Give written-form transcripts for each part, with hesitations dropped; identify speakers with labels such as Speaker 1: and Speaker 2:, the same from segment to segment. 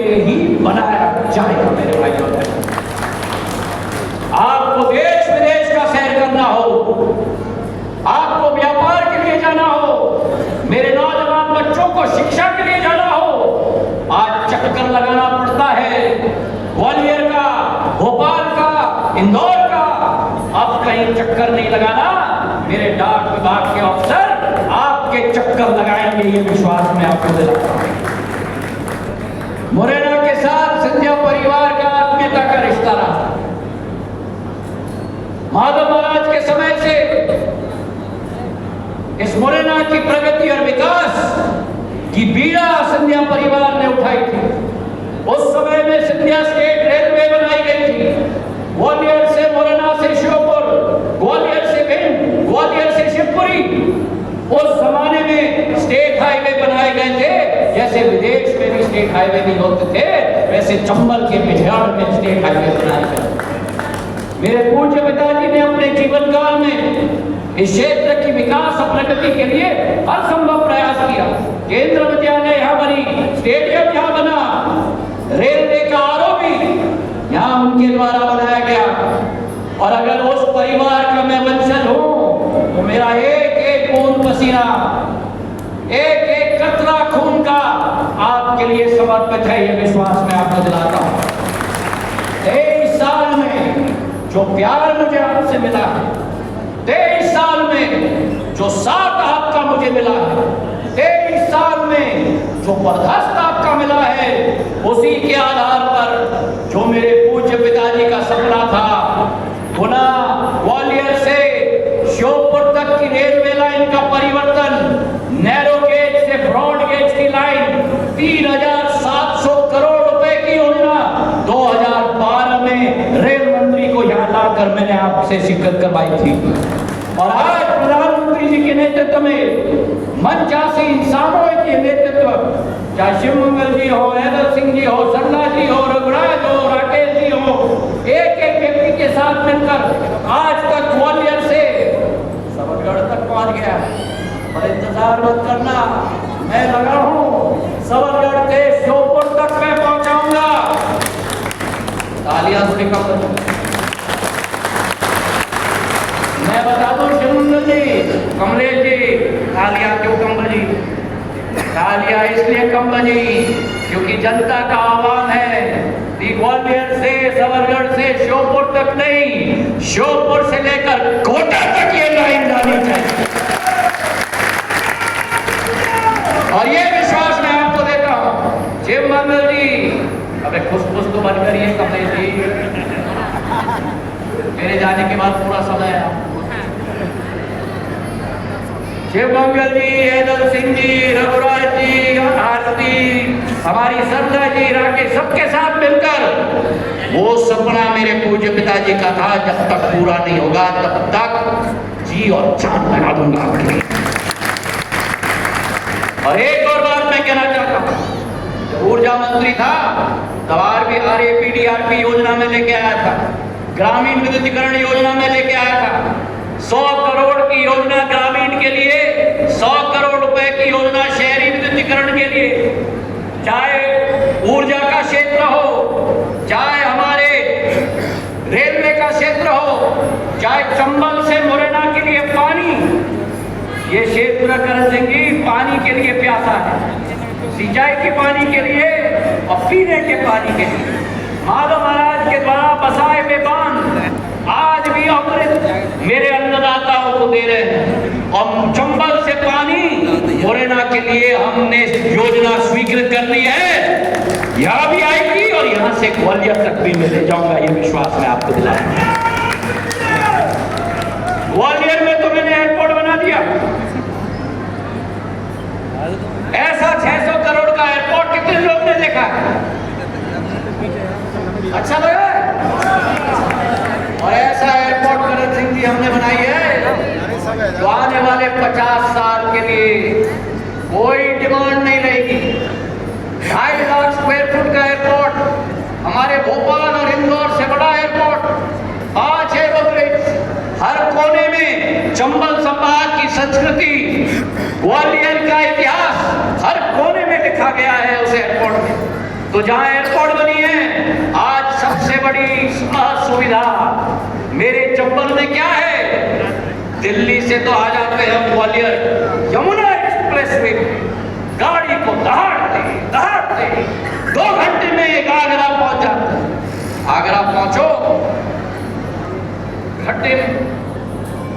Speaker 1: में ही बनाया जाएगा। मेरे भाइयों और बहनों, आपको देश विदेश का सैर करना हो, आपको व्यापार के लिए जाना हो, मेरे नौजवान बच्चों को शिक्षा के लिए जाना हो, आज चक्कर लगाना पड़ता है ग्वालियर का, भोपाल का, इंदौर का। अब कहीं चक्कर नहीं लगाना। मेरे डाक विभाग के अफसर आपके चक्कर लगाएंगे, ये विश्वास मैं आपको दिलाता हूं। मुरैना के साथ सिंधिया परिवार का आत्मीयता का रिश्ता रहा। माधव महाराज के समय से इस मुरैना की प्रगति और विकास की बीड़ा सिंधिया परिवार ने उठाई थी। उस समय में सिंधिया स्टेट रेलवे बनाई गई थी। ग्वालियर से मुरैना से श्योपुर, ग्वालियर से भिंड, ग्वालियर से शिवपुरी। उस जमाने में स्टेट हाईवे बनाए गए थे। जैसे विदेश में भी स्टेट हाईवे नहीं होते थे, वैसे चंबल के बिहार में स्टेट हाईवे बनाए गए। मेरे पूज्य पिताजी ने अपने जीवन काल में इस क्षेत्र की विकास और प्रगति के लिए हर संभव प्रयास किया। केंद्र विद्यालय यहाँ बनी, स्टेडियम यहाँ बना, रेलवे का आरओबी यहाँ उनके द्वारा बनाया गया। और अगर उस परिवार का मैं वंशज हूं तो मेरा एक एक बूंद पसीना, एक एक कतरा खून का आपके लिए समर्पित है, ये विश्वास मैं आपको दिलाता हूं। 23 साल में जो प्यार मुझे आपसे मिला है, 23 साल में जो साथ आपका मुझे मिला है, 23 साल में जो बर्दाश्त आपका मिला है, उसी के आधार पर जो मेरे पूज्य पिताजी का सपना था, गुना ग्वालियर से श्योपुर तक की रेलवे लाइन का परिवर्तन, नैरो गेज से ब्रॉड गेज की लाइन, 3700 करोड़ रुपए की योजना 2012 में रेल मंत्री को यहाँ लाकर मैंने आपसे शिरकत करवाई थी। और आज प्रधानमंत्री जी के नेतृत्व में मंचासी सामूहिक के नेतृत्व, चाहे शिव मंगल जी हो, हैदर सिंह जी हो, सरला जी हो, रघुराज हो, राकेश जी हो, एक एक व्यक्ति के साथ मिलकर आज तक ग्वालियर से सबलगढ़ तक पहुंच गया। पर इंतजार मत करना, मैं लगा हूं सबलगढ़ से श्योपुर तक मैं पहुंचाऊंगा। तालियां से कम। मैं बता दूं शिवमंगल जी, कमलेश जी, तालियां क्यों कम बजी? तालियां इसलिए कम बजी क्योंकि जनता का आह्वान है कि ग्वालियर से, सबलगढ़ से श्योपुर तक नहीं, श्योपुर से लेकर कोटा तक ये लाइन जानी चाहिए। और ये विश्वास मैं आपको देता हूं। शिवमंगल जी, अबे खुश तो बंद करिए कमलेश जी, मेरे जाने के बाद पूरा समय है। शिवमंगल जी, हैदर सिंह जी, रघुराज जी, आरती, हमारी सरला जी, राकेश, सबके साथ मिलकर वो सपना मेरे पूज्य पिताजी का था, जब तक पूरा नहीं होगा तब तक जी और जान लगा दूंगा आपके लिए। और एक और बात मैं कहना चाहता हूं, जब ऊर्जा मंत्री था तब RAPDRP योजना में लेके आया था, ग्रामीण विद्युतीकरण योजना में लेके आया था। 100 करोड़ की योजना ग्रामीण के लिए, 100 करोड़ रुपए की योजना शहरी विद्युतीकरण के लिए। चाहे ऊर्जा का क्षेत्र हो, चाहे हमारे रेलवे का क्षेत्र हो, चाहे चंबल से मुरैना के लिए पानी, ये क्षेत्र करण सिंह जी पानी के लिए प्यासा है, सिंचाई के पानी के लिए और पीने के पानी के लिए। माधव महाराज के द्वारा बसाए हुए बांध आज भी अमृत मेरे अन्नदाताओं को दे रहे हैं। और चंबल से पानी मुरैना के लिए हमने योजना स्वीकृत कर ली है, यहाँ भी आएगी और यहाँ से ग्वालियर तक भी मैं ले जाऊंगा, ये विश्वास मैं आपको दिलाऊंगा। ग्वालियर में तो मैंने एयरपोर्ट बना दिया, ऐसा 600 करोड़ का एयरपोर्ट कितने लोग ने देखा है? अच्छा लगा? और ऐसा एयरपोर्ट करण सिंह जी हमने बनाई है तो आने वाले 50 साल के लिए कोई डिमांड नहीं रहेगी। 2.5 लाख स्क्वायर फुट का एयरपोर्ट, हमारे भोपाल और इंदौर से बड़ा एयरपोर्ट, 5 एयरपोर्ट, हर कोने में चंबल संभाग की संस्कृति, ग्वालियर का इतिहास हर कोने में लिखा गया है उस एयरपोर्ट में। तो जहां एयरपोर्ट बनी है, आज सबसे बड़ी सुविधा मेरे चंबल में क्या है? दिल्ली से तो आ जाते हैं ग्वालियर यमुना एक्सप्रेस वे, गाड़ी को दहाड़ते 2 घंटे में एक आगरा पहुंच जाते हैं। आगरा पहुंचो, खड्डे में,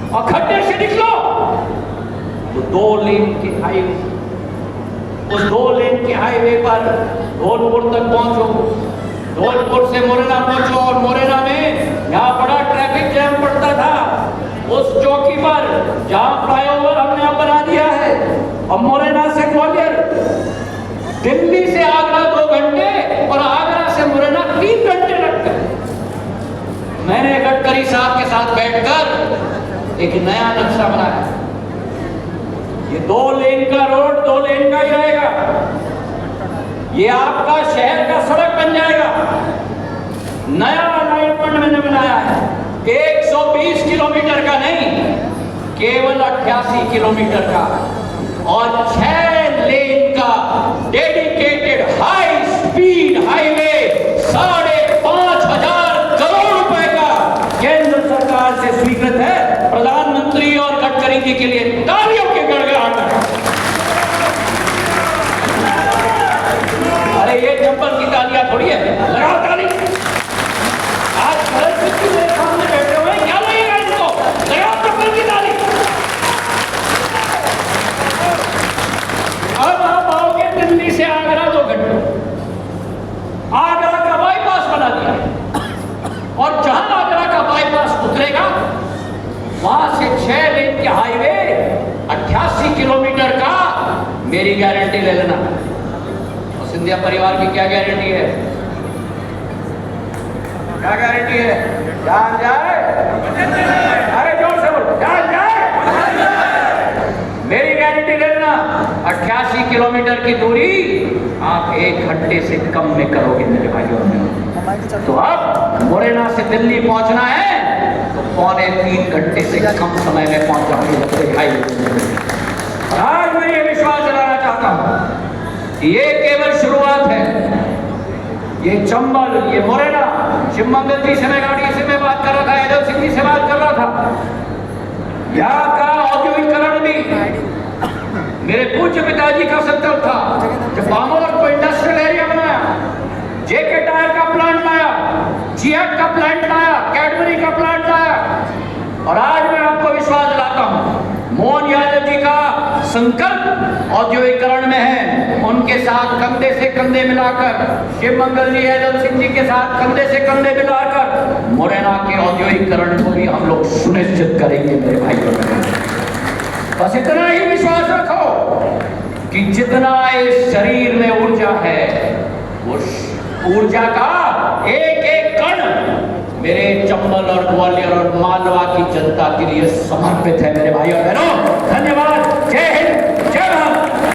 Speaker 1: और खड्डे से निकलो तो 2 लेन की हाईवे, उस 2 लेन के हाईवे पर धौलपुर तक पहुंचो, धौलपुर से मुरैना पहुंचो, और मुरैना में यहाँ बड़ा ट्रैफिक जैम पड़ता था, उस चौकी पर जहां फ्लाईओवर हमने अब बना दिया है, और मुरैना से ग्वालियर, दिल्ली से आगरा 2 घंटे और आगरा से मुरैना 3 घंटे लगते। मैंने गडकरी साहब के साथ बैठकर एक नया नक्शा बनाया। ये 2 लेन का रोड 2 लेन का ही रहेगा, ये आपका शहर का सड़क बन जाएगा। नया अलाइनमेंट मैंने बनाया है, 120 किलोमीटर का नहीं, केवल 88 किलोमीटर का, और 6 लेन का dedicated high speed highway 5,500 crore रुपए का केंद्र सरकार से स्वीकृत है। प्रधानमंत्री और गडकरी जी के लिए तालियों के गड़गड़ाहट। अरे ये चंबल की तालियां थोड़ी है, लगाओ ताली। आज मेरे सामने बैठे हुए क्या लगेगा इनको? लगाओ चंबल की ताली। अब आप आओगे दिल्ली से आगरा 2 घंटे, आगरा का बाईपास बना दिया, और जहां आगरा का बाईपास उतरेगा वहां से 6 लेन के हाईवे 88 किलोमीटर का, मेरी गारंटी ले लेना। और सिंधिया परिवार की क्या गारंटी है? क्या गारंटी है? जान जाए? अरे जोर से बोलो, जान जाए? मेरी गारंटी ले लेना, 88 किलोमीटर की दूरी आप 1 घंटे से कम में करोगे मेरे भाइयों और बहनों। तो अब मुरैना से दिल्ली पहुंचना है तो 2.25 घंटे से कम समय में पहुंच जाओगे। आज मैं ये विश्वास दिलाना चाहता हूं कि ये केवल शुरुआत है। ये चंबल, ये मुरैना, शिव मंगल जी से मैं गाड़ी से मैं बात कर रहा था, यादव सिंह जी से बात कर रहा था, यहाँ का औद्योगिकरण भी मेरे पूज्य पिताजी का संकल्प था। जब बामोर को इंडस्ट्रियल एरिया बनाया, जेके टायर का प्लांट लाया, जीएफ का प्लांट लाया, कैडबरी का प्लांट लाया, और आज मैं आपको विश्वास दिलाता हूं मोहन यादव जी का संकल्प औद्योगिकरण में है। उनके साथ कंधे से कंधे मिलाकर, शिव मंगल जी, यादव सिंह जी के साथ कंधे से कंधे मिलाकर मुरैना के औद्योगिकरण को भी हम लोग सुनिश्चित करेंगे मेरे भाइयों। बस इतना ही विश्वास रखो कि जितना इस शरीर में ऊर्जा है, उस ऊर्जा का एक एक कण मेरे चंबल और ग्वालियर और मालवा की जनता के लिए समर्पित है मेरे भाइयों और बहनों। धन्यवाद।